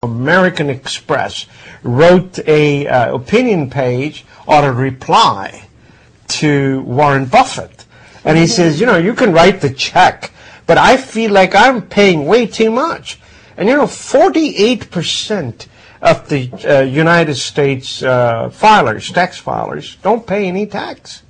American Express wrote a opinion page or a reply to Warren Buffett. And he says, you can write the check, but I feel like I'm paying way too much. And 48% of the United States tax filers, don't pay any tax.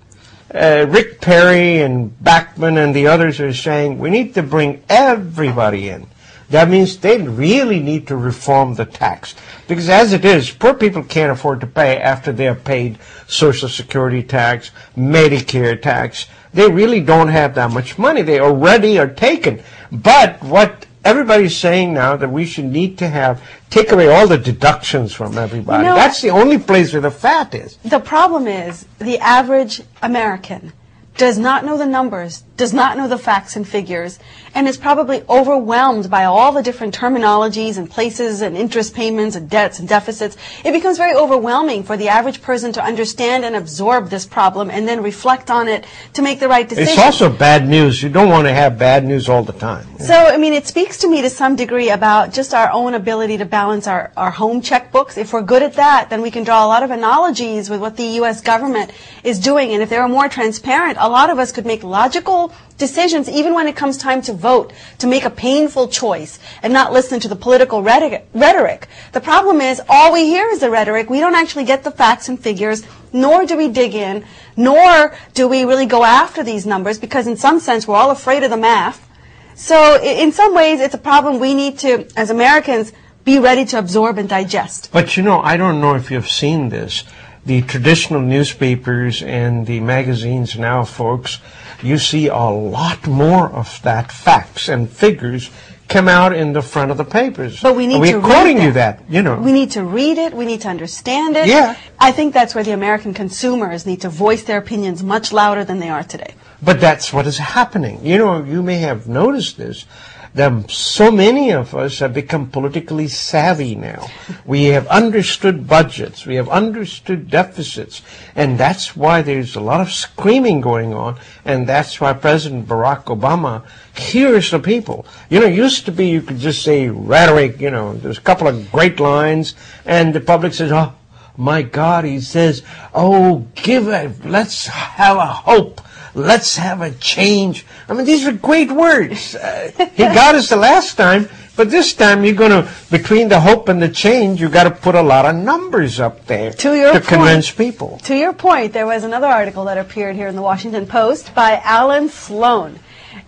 Rick Perry and Bachman and the others are saying we need to bring everybody in. That means they really need to reform the tax. Because as it is, poor people can't afford to pay after they have paid Social Security tax, Medicare tax. They really don't have that much money. They already are taken. But what everybody's saying now that we should need to take away all the deductions from everybody. That's the only place where the fat is. The problem is the average American does not know the numbers, does not know the facts and figures, and is probably overwhelmed by all the different terminologies and places and interest payments and debts and deficits. It becomes very overwhelming for the average person to understand and absorb this problem and then reflect on it to make the right decision. It's also bad news. You don't want to have bad news all the time. So, it speaks to me to some degree about just our own ability to balance our home checkbooks. If we're good at that, then we can draw a lot of analogies with what the U.S. government is doing. And if they were more transparent, a lot of us could make logical decisions even when it comes time to vote, to make a painful choice and not listen to the political rhetoric. The problem is all we hear is the rhetoric. We don't actually get the facts and figures, nor do we dig in, nor do we really go after these numbers because in some sense we're all afraid of the math. So in some ways it's a problem we need to, as Americans, be ready to absorb and digest. But I don't know if you've seen this. The traditional newspapers and the magazines now, folks, you see a lot more of that facts and figures come out in the front of the papers. But we need to read it. We're quoting you that, We need to read it. We need to understand it. Yeah. I think that's where the American consumers need to voice their opinions much louder than they are today. But that's what is happening. You may have noticed this. That so many of us have become politically savvy now. We have understood budgets. We have understood deficits. And that's why there's a lot of screaming going on. And that's why President Barack Obama hears the people. Used to be you could just say rhetoric, there's a couple of great lines. And the public says, oh, my God, he says, let's have a hope. Let's have a change. These are great words. He got us the last time, but this time you're going to, between the hope and the change, you've got to put a lot of numbers up there to convince people. To your point, there was another article that appeared here in the Washington Post by Alan Sloan.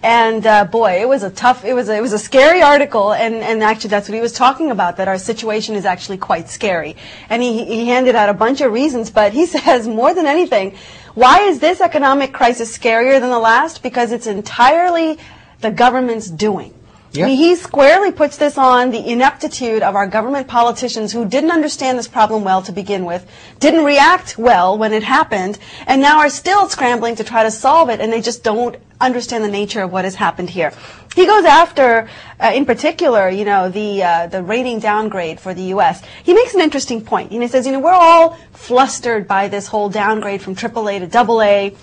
And boy, it was a scary article, and actually that's what he was talking about, that our situation is actually quite scary. And he handed out a bunch of reasons, but he says more than anything, why is this economic crisis scarier than the last? Because it's entirely the government's doing. Yep. He squarely puts this on the ineptitude of our government politicians who didn't understand this problem well to begin with, didn't react well when it happened, and now are still scrambling to try to solve it, and they just don't understand the nature of what has happened here. He goes after, in particular, the rating downgrade for the U.S. He makes an interesting point. He says, we're all flustered by this whole downgrade from AAA to AA.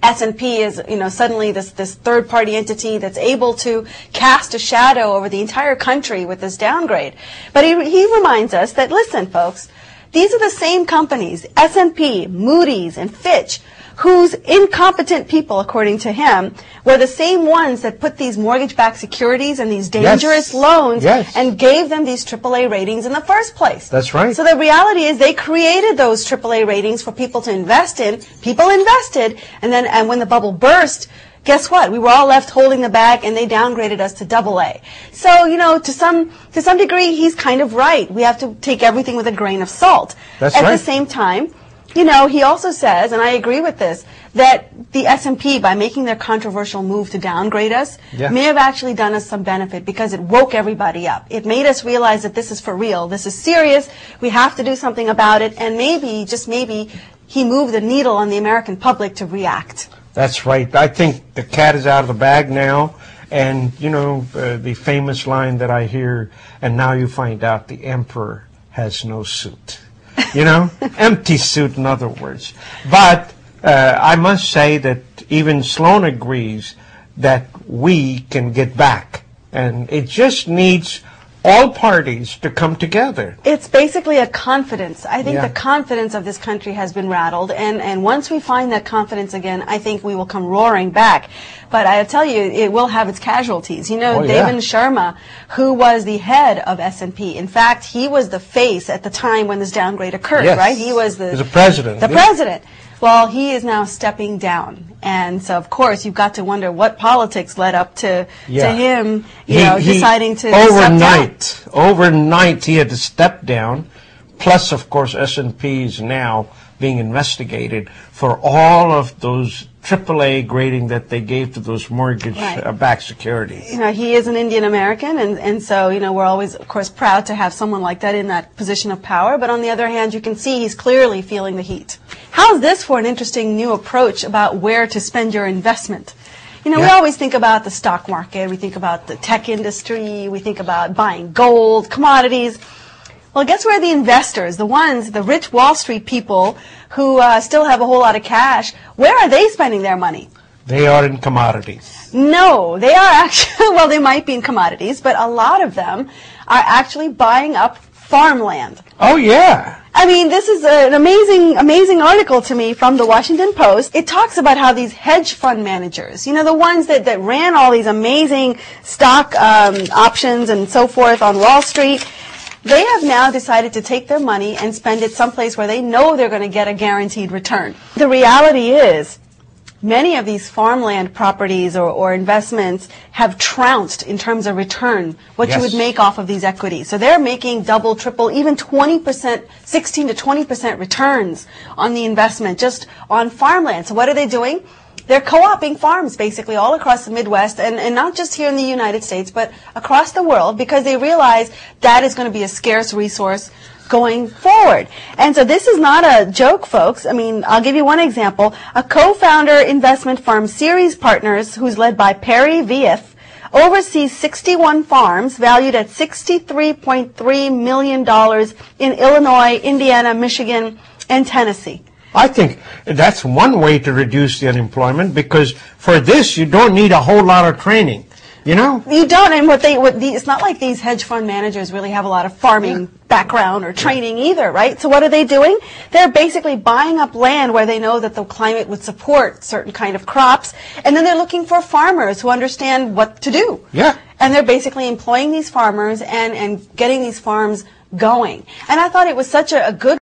S&P is, suddenly this third-party entity that's able to cast a shadow over the entire country with this downgrade. But he reminds us that, listen, folks, these are the same companies, S&P, Moody's, and Fitch, whose incompetent people, according to him, were the same ones that put these mortgage-backed securities and these dangerous loans and gave them these AAA ratings in the first place. That's right. So the reality is they created those AAA ratings for people to invest in. People invested, and when the bubble burst, guess what? We were all left holding the bag, and they downgraded us to AA. So, to some degree, he's kind of right. We have to take everything with a grain of salt. That's right. At the same time, he also says, and I agree with this, that the S&P, by making their controversial move to downgrade us, may have actually done us some benefit because it woke everybody up. It made us realize that this is for real. This is serious. We have to do something about it. And maybe, just maybe, he moved the needle on the American public to react. That's right. I think the cat is out of the bag now. And, the famous line that I hear, and now you find out the emperor has no suit. Empty suit, in other words. But I must say that even Sloan agrees that we can get back. And it just needs all parties to come together. It's basically a confidence. I think Yeah. the confidence of this country has been rattled, and once we find that confidence again, I think we will come roaring back. But I tell you, it will have its casualties. You know, Oh, yeah. Devan Sharma, who was the head of S&P, in fact, he was the face at the time when this downgrade occurred, Yes. right? He was He's the president. The president. Well, he is now stepping down. And so, of course, you've got to wonder what politics led up to him, deciding to Overnight, he had to step down. Plus, of course, S&P is now being investigated for all of those AAA grading that they gave to those mortgage-backed securities. You know, he is an Indian American, and so, you know, we're always, of course, proud to have someone like that in that position of power. But on the other hand, you can see he's clearly feeling the heat. How's this for an interesting new approach about where to spend your investment? You know, we always think about the stock market, we think about the tech industry, we think about buying gold, commodities. Well, guess where the investors, the rich Wall Street people who still have a whole lot of cash, where are they spending their money? They are in commodities. No, they are actually, well, they might be in commodities, but a lot of them are actually buying up farmland. Oh, yeah. I mean, this is an amazing article to me from the Washington Post. It talks about how these hedge fund managers, you know, the ones that ran all these amazing stock options and so forth on Wall Street, they have now decided to take their money and spend it someplace where they know they're going to get a guaranteed return. The reality is, many of these farmland properties or investments have trounced in terms of return, what you would make off of these equities. So they're making double, triple, even 20%, 16 to 20% returns on the investment just on farmland. So what are they doing? They're co-oping farms basically all across the Midwest and not just here in the United States, but across the world because they realize that is going to be a scarce resource going forward. And so this is not a joke, folks. I mean, I'll give you one example. A co-founder investment firm, Ceres Partners, who's led by Perry Vieth, oversees 61 farms valued at $63.3 million in Illinois, Indiana, Michigan, and Tennessee. I think that's one way to reduce the unemployment because for this you don't need a whole lot of training, you know? You don't, and it's not like these hedge fund managers really have a lot of farming background or training either, right? So what are they doing? They're basically buying up land where they know that the climate would support certain kind of crops, and then they're looking for farmers who understand what to do. Yeah. And they're basically employing these farmers and getting these farms going. And I thought it was such a good